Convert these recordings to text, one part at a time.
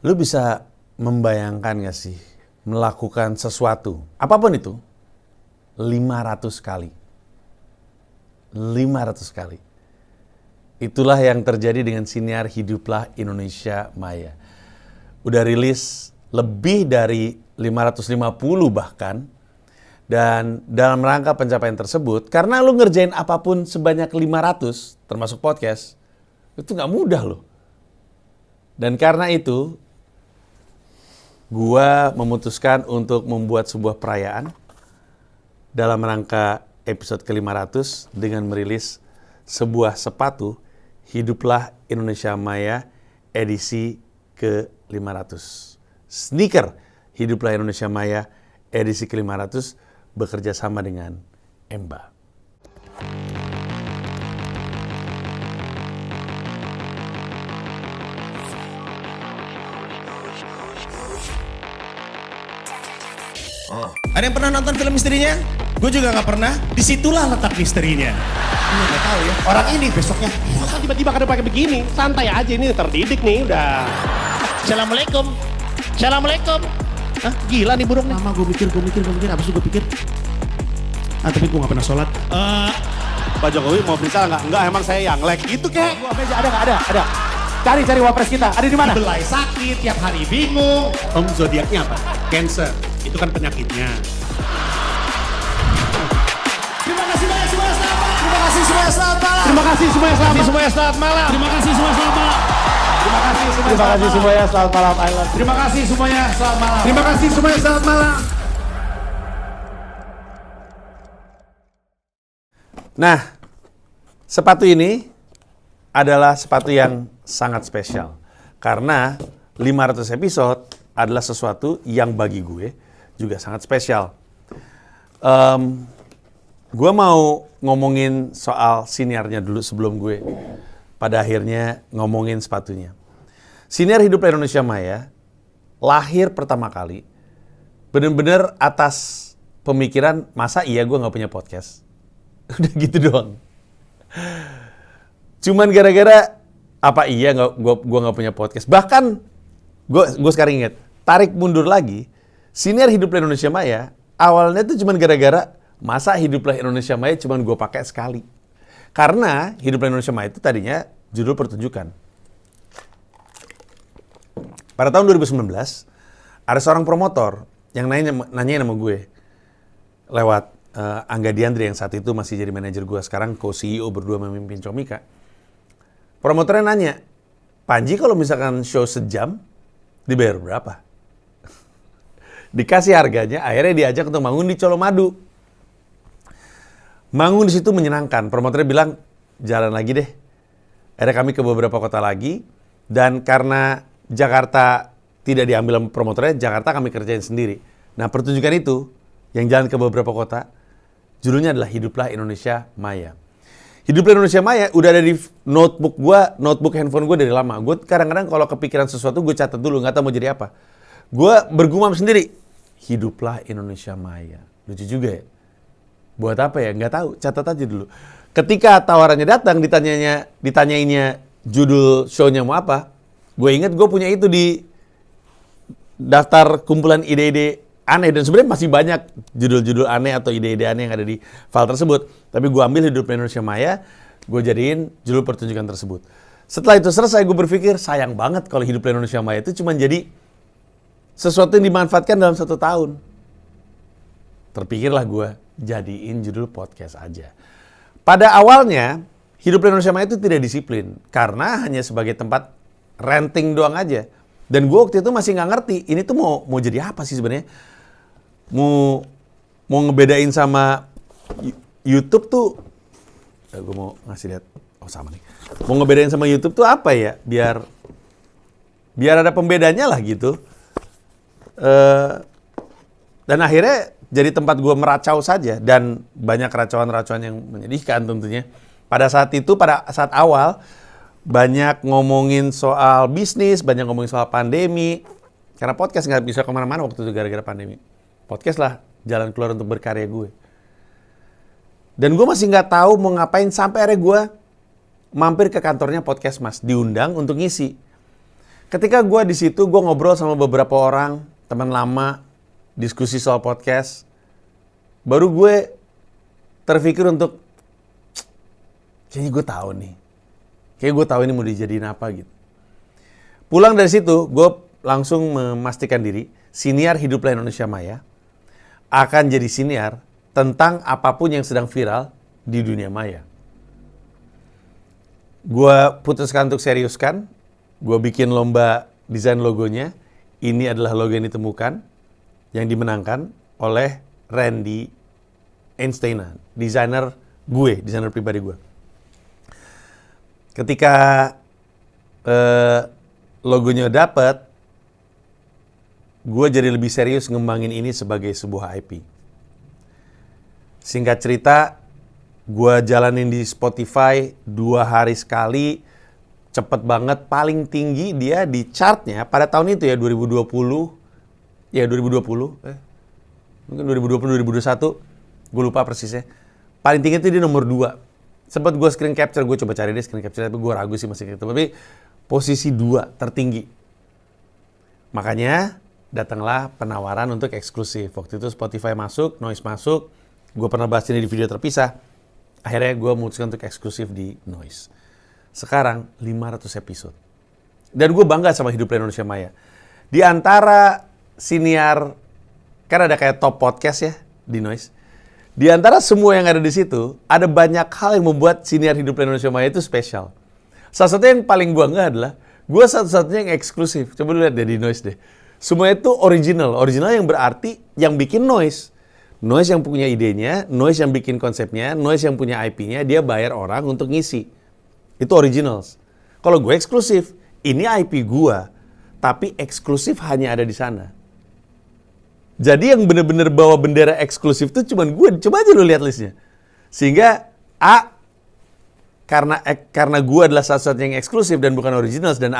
Lu bisa membayangkan gak sih melakukan sesuatu, apapun itu, 500 kali. 500 kali. Itulah yang terjadi dengan siniar Hiduplah Indonesia Maya. Udah rilis lebih dari 550 bahkan. Dan dalam rangka pencapaian tersebut, karena lu ngerjain apapun sebanyak 500, termasuk podcast, itu gak mudah loh. Dan karena itu, gua memutuskan untuk membuat sebuah perayaan dalam rangka episode ke-500 dengan merilis sebuah sepatu Hiduplah Indonesia Maya edisi ke-500. Sneaker Hiduplah Indonesia Maya edisi ke-500 bekerja sama dengan Emba. Ada yang pernah nonton film misterinya? Gue juga nggak pernah. Disitulah letak misterinya. Nggak tahu ya. Orang ini besoknya tiba-tiba kada pakai begini. Santai aja, ini terdidik nih udah. Assalamualaikum. Assalamualaikum. Hah, gila nih burung nih. Lama gue mikir. Apa sih gue pikir? Tapi gue nggak pernah sholat. Pak Jokowi mau beli salah nggak? Enggak, emang saya yang lag. Itu kek. Gua meja ada nggak? Ada. Cari wapres kita. Ada di mana? Belai sakit, tiap hari bingung. Om zodiaknya apa? Cancer. Itu kan penyakitnya. Terima kasih banyak semuanya selamat malam. Terima kasih semuanya selamat malam. Terima kasih semuanya selamat malam. Terima kasih semuanya selamat malam. Terima kasih semuanya selamat malam. Terima kasih semuanya selamat malam. Terima kasih semuanya selamat malam. Nah, sepatu ini adalah sepatu yang sangat spesial. Karena 500 episode adalah sesuatu yang bagi gue juga sangat spesial. Gue mau ngomongin soal siniarnya dulu sebelum gue pada akhirnya ngomongin sepatunya. Siniar Hiduplah Indonesia Maya lahir pertama kali bener-bener atas pemikiran, masa iya gue gak punya podcast? Udah gitu doang. Cuman gara-gara apa iya gue nggak punya podcast. Bahkan gue sekarang ingat, tarik mundur lagi, siniar Hiduplah Indonesia Maya awalnya itu cuman gara-gara masa Hiduplah Indonesia Maya cuman gue pakai sekali. Karena Hiduplah Indonesia Maya itu tadinya judul pertunjukan. Pada tahun 2019 ada seorang promotor yang nanyain sama gue lewat Angga Diandri yang saat itu masih jadi manajer gue, sekarang co-CEO berdua memimpin Comika. Promotornya nanya, Panji kalau misalkan show sejam, dibayar berapa? Dikasih harganya, akhirnya diajak untuk manggung di Colomadu. Manggung di situ menyenangkan. Promotornya bilang, jalan lagi deh. Akhirnya kami ke beberapa kota lagi, dan karena Jakarta tidak diambil sama promotornya, Jakarta kami kerjain sendiri. Nah, pertunjukan itu yang jalan ke beberapa kota, judulnya adalah Hiduplah Indonesia Maya. Hiduplah Indonesia Maya udah ada di notebook handphone gue dari lama. Gue kadang-kadang kalau kepikiran sesuatu gue catat dulu, nggak tahu mau jadi apa. Gue bergumam sendiri, Hiduplah Indonesia Maya. Lucu juga ya. Buat apa ya? Nggak tahu, catat aja dulu. Ketika tawarannya datang, ditanyainnya judul show-nya mau apa, gue inget gue punya itu di daftar kumpulan ide-ide aneh, dan sebenarnya masih banyak judul-judul aneh atau ide-ide aneh yang ada di file tersebut. Tapi gue ambil Hiduplah Indonesia Maya, gue jadiin judul pertunjukan tersebut. Setelah itu selesai, gue berpikir sayang banget kalau Hiduplah Indonesia Maya itu cuma jadi sesuatu yang dimanfaatkan dalam 1 tahun. Terpikirlah gue jadiin judul podcast aja. Pada awalnya, Hiduplah Indonesia Maya itu tidak disiplin karena hanya sebagai tempat ranting doang aja. Dan gue waktu itu masih nggak ngerti ini tuh mau jadi apa sih sebenarnya. Mau ngebedain sama YouTube tuh, gue mau ngasih lihat, oh sama nih. Mau ngebedain sama YouTube tuh apa ya? Biar ada pembedanya lah gitu. Dan akhirnya jadi tempat gue meracau saja, dan banyak racauan-racauan yang menyedihkan tentunya. Pada saat itu, pada saat awal, banyak ngomongin soal bisnis, banyak ngomongin soal pandemi. Karena podcast nggak bisa kemana-mana waktu itu gara-gara pandemi. Podcast lah jalan keluar untuk berkarya gue. Dan gue masih nggak tahu mau ngapain sampai akhirnya gue mampir ke kantornya Podcast Mas, diundang untuk ngisi. Ketika gue di situ, gue ngobrol sama beberapa orang, teman lama, diskusi soal podcast. Baru gue terpikir untuk, kayaknya gue tahu nih. Kayaknya gue tahu ini mau dijadiin apa gitu. Pulang dari situ, gue langsung memastikan diri, siniar Hiduplah Indonesia Maya akan jadi siniar tentang apapun yang sedang viral di dunia maya. Gue putuskan untuk seriuskan, gue bikin lomba desain logonya. Ini adalah logo yang ditemukan, yang dimenangkan oleh Randy Einstein, desainer pribadi gue. Ketika logonya dapet, gue jadi lebih serius ngembangin ini sebagai sebuah IP. Singkat cerita, gue jalanin di Spotify 2 hari sekali, cepet banget, paling tinggi dia di chartnya pada tahun itu ya, 2020, mungkin 2020-2021, gue lupa persisnya. Paling tinggi itu dia nomor 2. Sempat gue screen capture, gue coba cari deh screen capture, tapi gue ragu sih masih gitu. Tapi posisi 2 tertinggi. Makanya datanglah penawaran untuk eksklusif. Waktu itu Spotify masuk, Noise masuk. Gue pernah bahas ini di video terpisah. Akhirnya gue memutuskan untuk eksklusif di Noise. Sekarang 500 episode. Dan gue bangga sama Hiduplah Indonesia Maya. Di antara siniar, kan ada kayak top podcast ya di Noise. Di antara semua yang ada di situ, ada banyak hal yang membuat siniar Hiduplah Indonesia Maya itu spesial. Salah satu yang paling gue bangga adalah, gue satu-satunya yang eksklusif. Coba lu lihat deh di Noise deh. Semua itu original. Original yang berarti yang bikin Noise. Noise yang punya idenya, Noise yang bikin konsepnya, Noise yang punya IP-nya, dia bayar orang untuk ngisi. Itu originals. Kalau gue eksklusif, ini IP gue, tapi eksklusif hanya ada di sana. Jadi yang benar-benar bawa bendera eksklusif itu cuman gue. Coba aja lu lihat listnya. Sehingga karena gue adalah satu-satunya yang eksklusif dan bukan originals dan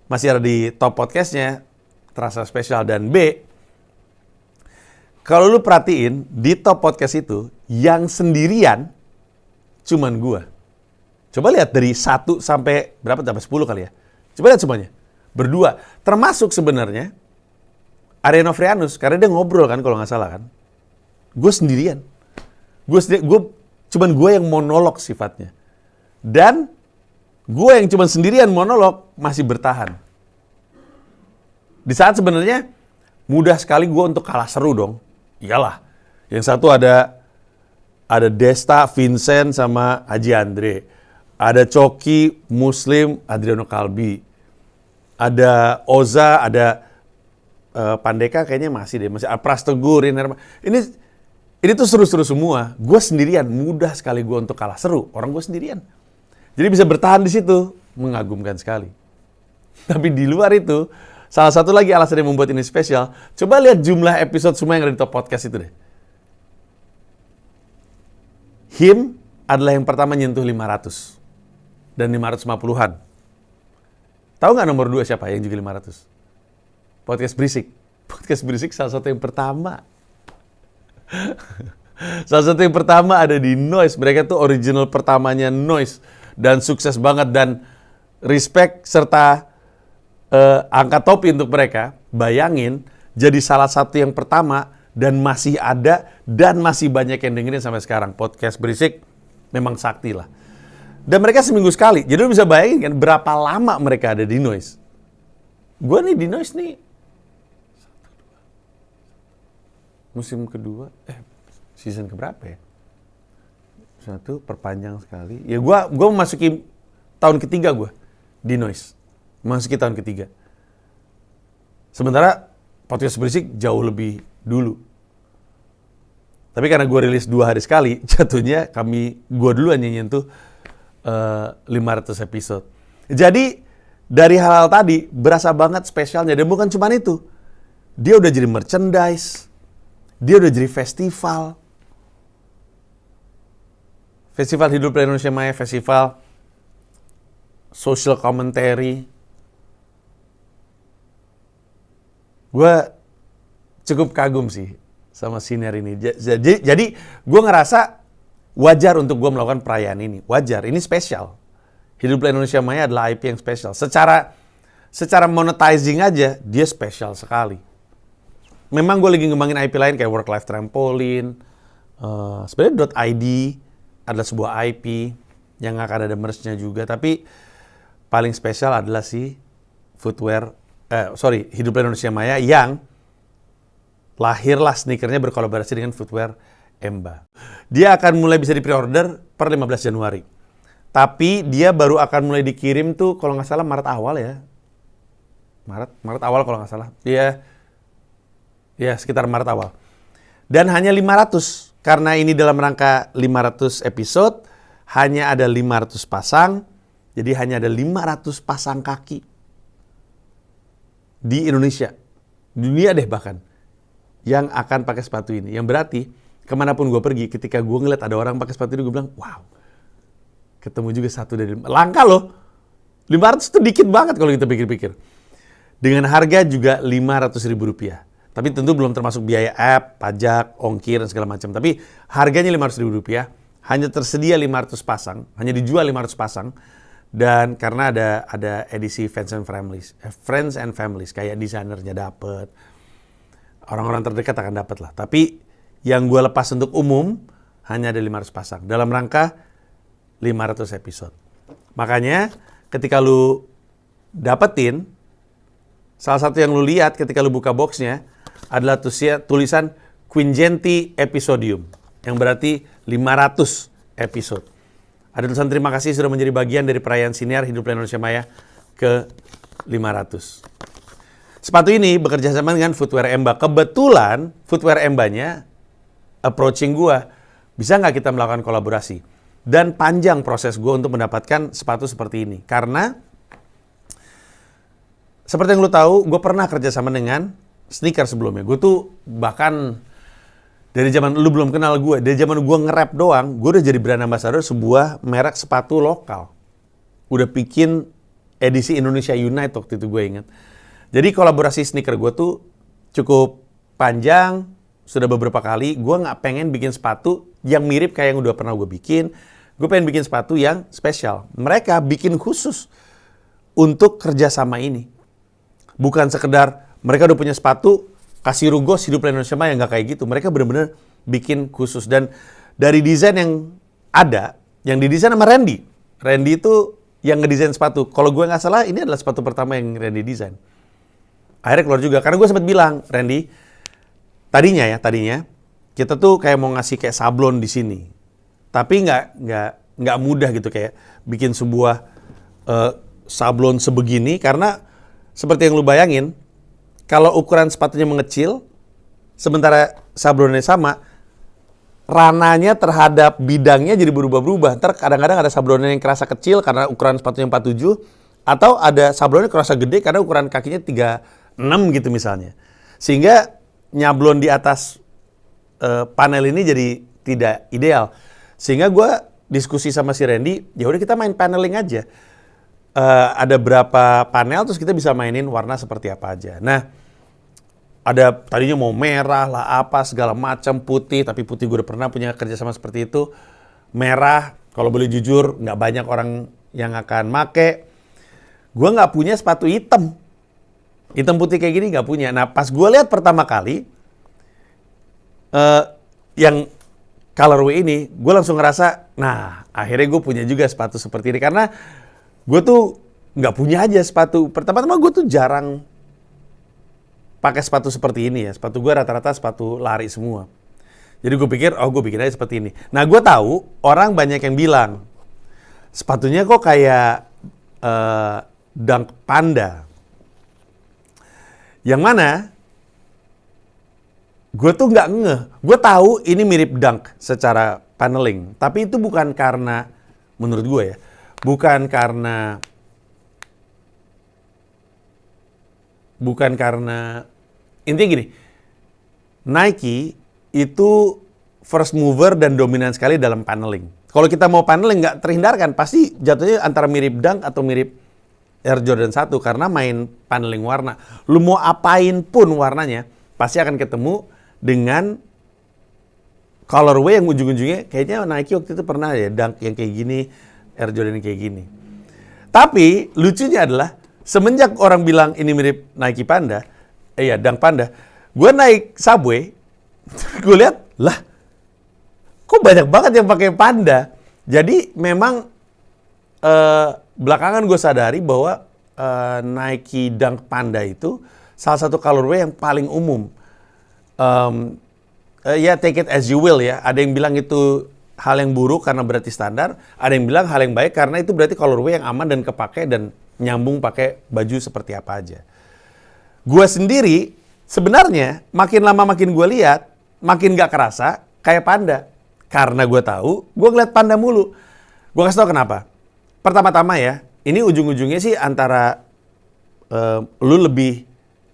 masih ada di top podcastnya, terasa spesial. Dan B, kalau lu perhatiin di top podcast itu yang sendirian cuman gue. Coba lihat dari 1 sampai berapa? Sampai 10 kali ya. Coba lihat semuanya. Berdua. Termasuk sebenarnya Arya Novrianus, karena dia ngobrol kan kalau nggak salah kan. Gue sendirian. Cuman gue yang monolog sifatnya. Dan gue yang cuman sendirian monolog masih bertahan. Di saat sebenarnya mudah sekali gue untuk kalah seru dong. Iyalah. Yang satu ada Desta, Vincent, sama Haji Andre. Ada Coki, Muslim, Adriano Kalbi. Ada Oza, ada Pandeka kayaknya masih Prastegur, ini tuh seru-seru semua. Gue sendirian, mudah sekali gue untuk kalah seru. Orang gue sendirian. Jadi bisa bertahan di situ, mengagumkan sekali. Tapi di luar itu, salah satu lagi alasan yang membuat ini spesial, coba lihat jumlah episode semua yang ada di top podcast itu deh. Him adalah yang pertama nyentuh 500. Dan 550-an. Tahu nggak nomor 2 siapa yang juga 500? Podcast Berisik. Podcast Berisik salah satu yang pertama. Salah satu yang pertama ada di Noise. Mereka tuh original pertamanya Noise. Dan sukses banget dan respect serta angkat topi untuk mereka. Bayangin jadi salah satu yang pertama dan masih ada dan masih banyak yang dengerin sampai sekarang. Podcast Berisik memang sakti lah. Dan mereka seminggu sekali. Jadi lu bisa bayangin kan berapa lama mereka ada di Noise. Gue nih di Noise nih musim kedua, season keberapa ya? 1 perpanjang sekali. Ya gue memasuki tahun ketiga gue di Noise. Memasuki tahun ketiga. Sementara Podcast Berisik jauh lebih dulu. Tapi karena gue rilis 2 hari sekali, jatuhnya gue duluan yang nyentuh 500 episode. Jadi dari hal-hal tadi berasa banget spesialnya. Dan bukan cuma itu. Dia udah jadi merchandise. Dia udah jadi festival. Festival Hiduplah Indonesia Maya, festival social commentary. Gue cukup kagum sih sama siniar ini. Jadi gue ngerasa wajar untuk gue melakukan perayaan ini. Wajar, ini spesial. Hiduplah Indonesia Maya adalah IP yang spesial. Secara secara monetizing aja, dia spesial sekali. Memang gue lagi ngembangin IP lain kayak Work Life Trampoline. Sebenarnya .id adalah sebuah IP yang akan ada merch-nya juga. Tapi paling spesial adalah si Hiduplah Indonesia Maya yang lahirlah sneakernya berkolaborasi dengan footwear Emba. Dia akan mulai bisa di-pre-order per 15 Januari. Tapi dia baru akan mulai dikirim tuh kalau nggak salah Maret awal ya. Maret awal kalau nggak salah. Dia ya sekitar Maret awal. Dan hanya 500. Karena ini dalam rangka 500 episode, hanya ada 500 pasang. Jadi hanya ada 500 pasang kaki di Indonesia. Dunia deh bahkan. Yang akan pakai sepatu ini. Yang berarti, kemanapun gue pergi, ketika gue ngeliat ada orang pakai sepatu ini, gue bilang, wow, ketemu juga satu dari 5. Langka loh. 500 itu dikit banget kalau kita pikir-pikir. Dengan harga juga Rp500.000. Tapi tentu belum termasuk biaya app, pajak, ongkir, dan segala macam. Tapi harganya Rp500.000. Hanya tersedia 500 pasang. Hanya dijual 500 pasang. Dan karena ada edisi Friends and Families. Kayak desainernya dapet. Orang-orang terdekat akan dapat lah. Tapi yang gue lepas untuk umum hanya ada 500 pasang. Dalam rangka 500 episode. Makanya ketika lu dapetin, salah satu yang lu lihat ketika lu buka boxnya adalah tulisan Quingenti Episodium. Yang berarti 500 episode. Ada tulisan terima kasih sudah menjadi bagian dari perayaan siniar Hiduplah Indonesia Maya ke 500. Sepatu ini bekerja sama dengan Footwear Emba. Kebetulan Footwear Embanya approaching gua, bisa nggak kita melakukan kolaborasi? Dan panjang proses gua untuk mendapatkan sepatu seperti ini. Karena seperti yang lu tahu, gue pernah kerja sama dengan sneaker sebelumnya. Gue tuh bahkan dari zaman lu belum kenal gue, dari zaman gue nge-rap doang, gue udah jadi brand ambassador sebuah merek sepatu lokal. Udah bikin edisi Indonesia Unite waktu itu gue ingat. Jadi kolaborasi sneaker gue tuh cukup panjang, sudah beberapa kali. Gue nggak pengen bikin sepatu yang mirip kayak yang udah pernah gue bikin. Gue pengen bikin sepatu yang spesial. Mereka bikin khusus untuk kerjasama ini. Bukan sekedar mereka udah punya sepatu, kasih rugos Hiduplah Indonesia Maya, nggak kayak gitu. Mereka benar-benar bikin khusus. Dan dari desain yang ada, yang didesain sama Randy. Randy itu yang ngedesain sepatu. Kalau gue nggak salah, ini adalah sepatu pertama yang Randy desain. Akhirnya keluar juga. Karena gue sempat bilang, Randy, tadinya kita tuh kayak mau ngasih kayak sablon di sini. Tapi nggak mudah gitu kayak bikin sebuah sablon sebegini. Karena seperti yang lu bayangin, kalau ukuran sepatunya mengecil, sementara sablonnya sama, rananya terhadap bidangnya jadi berubah-berubah. Ntar kadang-kadang ada sablonnya yang kerasa kecil karena ukuran sepatunya 47, atau ada sablonnya kerasa gede karena ukuran kakinya 36 gitu misalnya. Sehingga nyablon di atas panel ini jadi tidak ideal. Sehingga gue diskusi sama si Randy, ya udah kita main paneling aja. Ada berapa panel terus kita bisa mainin warna seperti apa aja. Nah, ada tadinya mau merah lah apa segala macam, putih, tapi putih gue udah pernah punya kerjasama seperti itu. Merah, kalau boleh jujur nggak banyak orang yang akan make. Gue nggak punya sepatu hitam putih kayak gini nggak punya. Nah pas gue lihat pertama kali yang colorway ini, gue langsung ngerasa, nah akhirnya gue punya juga sepatu seperti ini. Karena gue tuh nggak punya aja sepatu. Pertama-tama gue tuh jarang pakai sepatu seperti ini ya. Sepatu gue rata-rata sepatu lari semua. Jadi gue pikir, gue bikin aja seperti ini. Nah gue tahu orang banyak yang bilang, sepatunya kok kayak Dunk Panda. Yang mana gue tuh nggak ngeh. Gue tahu ini mirip Dunk secara paneling. Tapi itu bukan karena, menurut gue ya, bukan karena intinya gini, Nike itu first mover dan dominan sekali dalam paneling. Kalau kita mau paneling nggak terhindarkan, pasti jatuhnya antara mirip Dunk atau mirip Air Jordan 1 karena main paneling warna. Lu mau apain pun warnanya, pasti akan ketemu dengan colorway yang ujung-ujungnya kayaknya Nike waktu itu pernah ya Dunk yang kayak gini, Air Jordan yang kayak gini. Tapi lucunya adalah semenjak orang bilang ini mirip Nike Panda, Dunk Panda, gue naik subway, gue lihat, lah, kok banyak banget yang pakai Panda. Jadi memang belakangan gue sadari bahwa Nike Dunk Panda itu salah satu colorway yang paling umum. Take it as you will ya. Ada yang bilang itu hal yang buruk karena berarti standar. Ada yang bilang hal yang baik karena itu berarti colorway yang aman dan kepake dan nyambung pakai baju seperti apa aja. Gue sendiri sebenarnya makin lama makin gue lihat, makin gak kerasa kayak Panda. Karena gue tahu, gue ngeliat Panda mulu. Gue kasih tau kenapa. Pertama-tama ya, ini ujung-ujungnya sih antara lu lebih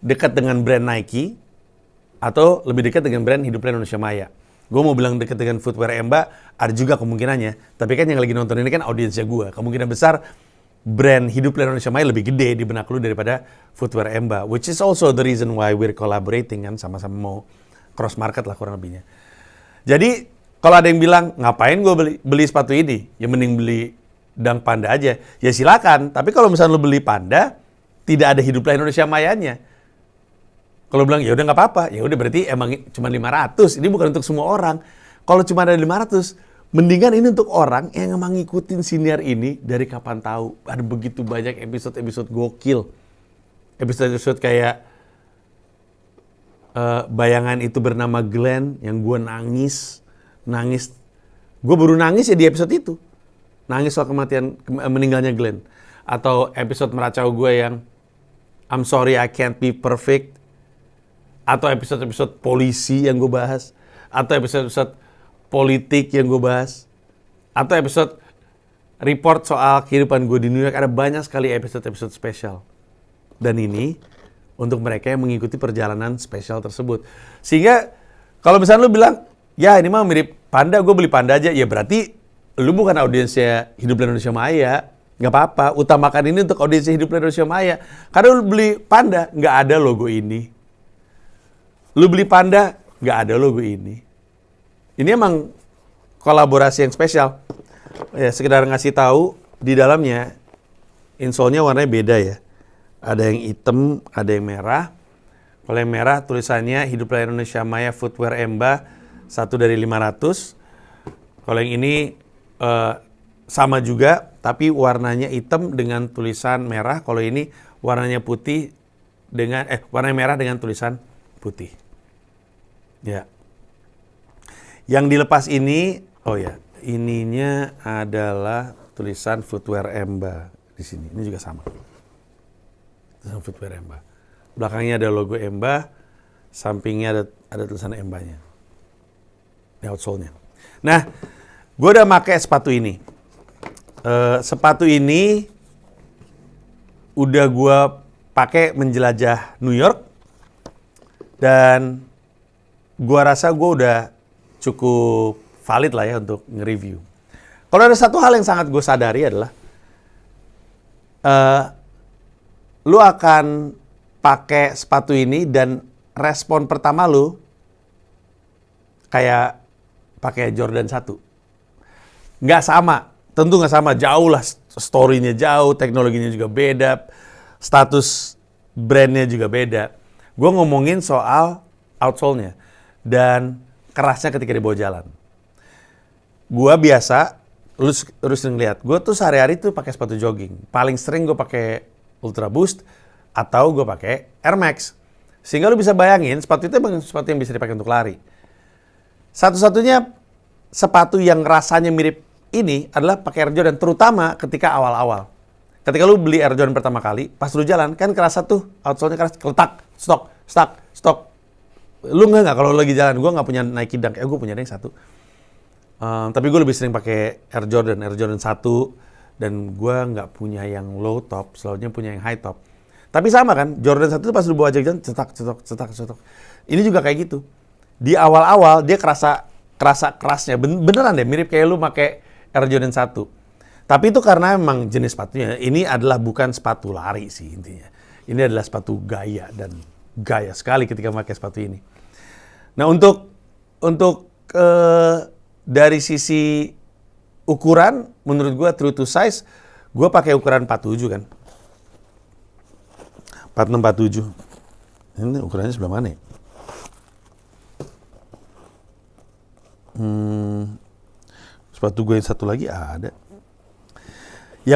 dekat dengan brand Nike atau lebih dekat dengan brand Hidup Indonesia Maya. Gue mau bilang dekat dengan Footwear Emba, ada juga kemungkinannya. Tapi kan yang lagi nonton ini kan audiensnya gue. Kemungkinan besar brand Hidup Indonesia Maya lebih gede di benak lu daripada Footwear Emba. Which is also the reason why we're collaborating kan. Sama-sama mau cross market lah kurang lebihnya. Jadi kalau ada yang bilang, ngapain gue beli sepatu ini? Ya mending beli Dunk Panda aja. Ya silakan. Tapi kalau misalnya lu beli Panda, tidak ada Hidup Indonesia Mayanya. Kalau bilang, ya udah nggak apa-apa. Ya udah berarti emang cuma 500. Ini bukan untuk semua orang. Kalau cuma ada 500, mendingan ini untuk orang yang emang ngikutin siniar ini dari kapan tahu. Ada begitu banyak episode-episode gokil. Episode-episode kayak bayangan itu bernama Glenn, yang gue nangis. Gue baru nangis ya di episode itu. Nangis soal meninggalnya Glenn. Atau episode meracau gue yang I'm sorry I can't be perfect. Atau episode-episode polisi yang gue bahas. Atau episode-episode politik yang gue bahas. Atau episode report soal kehidupan gue di New York. Ada banyak sekali episode-episode spesial. Dan ini untuk mereka yang mengikuti perjalanan spesial tersebut. Sehingga kalau misalnya lu bilang, ya ini mah mirip Panda, gue beli Panda aja. Ya berarti lu bukan audiensnya Hidup Indonesia Maya. Nggak apa-apa, utamakan ini untuk audiensnya Hidup Indonesia Maya. Karena lu beli Panda, nggak ada logo ini. Lu beli Panda, nggak ada logo ini. Ini emang kolaborasi yang spesial. Ya, sekedar ngasih tahu, di dalamnya insole-nya warnanya beda ya. Ada yang hitam, ada yang merah. Kalau yang merah tulisannya Hidup Indonesia Maya Footwear Emba 1 dari 500. Kalau yang ini sama juga, tapi warnanya hitam dengan tulisan merah. Kalau ini warnanya putih dengan warna merah dengan tulisan putih. Ya. Yang dilepas ini, ininya adalah tulisan Footwear Emba di sini. Ini juga sama. Tulisan Footwear Emba. Belakangnya ada logo Emba, sampingnya ada tulisan Embanya. Di outsole-nya. Nah, gue udah pakai sepatu ini. Sepatu ini udah gue pakai menjelajah New York dan gue rasa gue udah cukup valid lah ya untuk nge-review. Kalau ada satu hal yang sangat gue sadari adalah lu akan pakai sepatu ini dan respon pertama lu kayak pakai Jordan 1. Nggak sama. Tentu nggak sama, jauh lah story-nya jauh, teknologinya juga beda, status brand-nya juga beda. Gue ngomongin soal outsole-nya dan kerasnya ketika dibawa jalan. Gue biasa, lu sering lihat, gue tuh sehari-hari tuh pakai sepatu jogging. Paling sering gue pakai Ultra Boost atau gue pakai Air Max. Sehingga lu bisa bayangin, sepatu itu emang sepatu yang bisa dipakai untuk lari. Satu-satunya sepatu yang rasanya mirip ini adalah pakai Air Jordan, terutama ketika awal-awal. Ketika lu beli Air Jordan pertama kali, pas lu jalan, kan kerasa tuh, outsole-nya keras, keletak, stok. Lu nggak kalau lu lagi jalan, gue nggak punya Nike Dunk, gue punya yang satu. Tapi gue lebih sering pakai Air Jordan 1, dan gue nggak punya yang low top, selalunya punya yang high top. Tapi sama kan, Jordan 1 tuh pas lu bawa jalan, cetak. Ini juga kayak gitu. Di awal-awal, dia kerasa kerasnya, beneran deh, mirip kayak lu pakai Air Jordan 1. Tapi itu karena memang jenis sepatunya. Ini adalah bukan sepatu lari sih intinya. Ini adalah sepatu gaya dan gaya sekali ketika pakai sepatu ini. Nah untuk dari sisi ukuran, menurut gue true to size, gue pakai ukuran 47 kan. 4647. Ini ukurannya sebelah mana ya? Sepatu gue yang satu lagi ada. Ya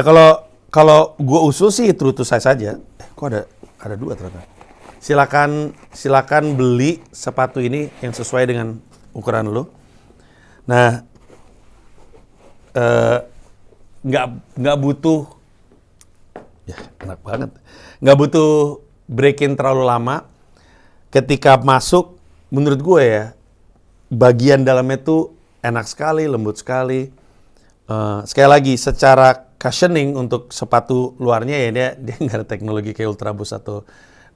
kalau gue usul sih true to size saja. Kok ada dua ternyata. Silakan beli sepatu ini yang sesuai dengan ukuran lo. Nah, nggak butuh, ya enak banget. Nggak butuh break-in terlalu lama. Ketika masuk, menurut gue ya, bagian dalamnya tuh enak sekali, lembut sekali. Sekali lagi, secara cushioning untuk sepatu luarnya ya dia nggak ada teknologi kayak Ultra Boost atau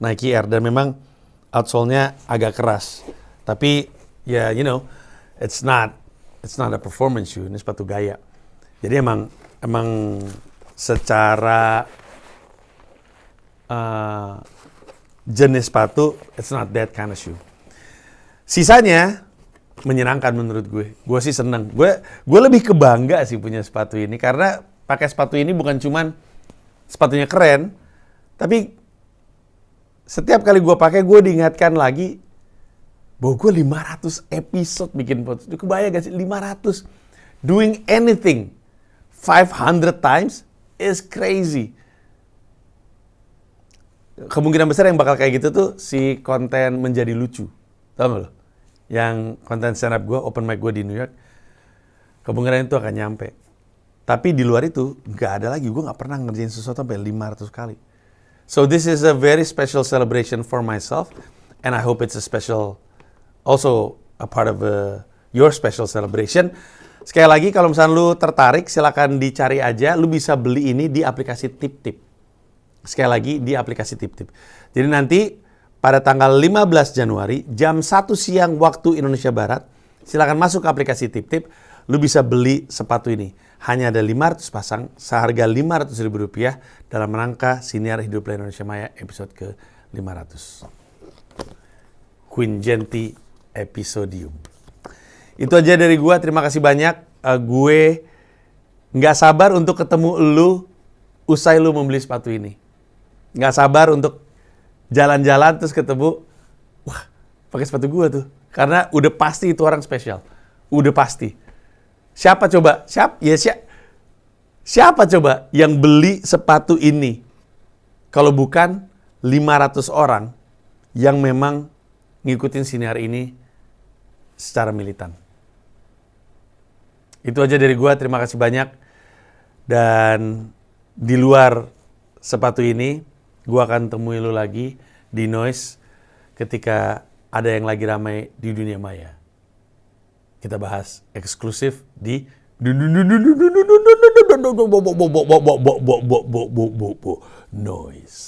Nike Air, dan memang outsole-nya agak keras. Tapi ya you know, it's not a performance shoe, ini sepatu gaya. Jadi emang secara jenis sepatu, it's not that kind of shoe. Sisanya menyenangkan menurut gue. Gue sih seneng. Gue lebih kebangga sih punya sepatu ini karena pakai sepatu ini bukan cuman sepatunya keren, tapi setiap kali gue pakai gue diingatkan lagi bahwa gue 500 episode bikin podcast. Kebayang gak sih 500? Doing anything 500 times is crazy. Kemungkinan besar yang bakal kayak gitu tuh si konten menjadi lucu. Tahu gak lo? Yang konten stand up gue, open mic gue di New York, kemungkinan itu akan nyampe. Tapi di luar itu gak ada lagi. Gue gak pernah ngerjain sesuatu sampai 500 kali. So this is a very special celebration for myself, and I hope it's a special, also a part of your special celebration. Sekali lagi, kalau misalnya lu tertarik, silakan dicari aja. Lu bisa beli ini di aplikasi TipTip. Sekali lagi, di aplikasi TipTip. Jadi nanti pada tanggal 15 Januari, jam 1 siang waktu Indonesia Barat, silakan masuk ke aplikasi TipTip. Lu bisa beli sepatu ini. Hanya ada 500 pasang, seharga Rp500.000 dalam rangka Siniar Hiduplah Indonesia Maya episode ke-500. Quinjenti Episodium. Itu aja dari gua, terima kasih banyak. Gue nggak sabar untuk ketemu lu usai lu membeli sepatu ini. Nggak sabar untuk jalan-jalan terus ketemu, wah pakai sepatu gua tuh. Karena udah pasti itu orang spesial. Udah pasti. Siapa coba? Siapa coba yang beli sepatu ini? Kalau bukan 500 orang yang memang ngikutin siniar ini secara militan. Itu aja dari gua, terima kasih banyak. Dan di luar sepatu ini, gua akan temui lu lagi di Noise ketika ada yang lagi ramai di dunia maya. Kita bahas eksklusif di Noise.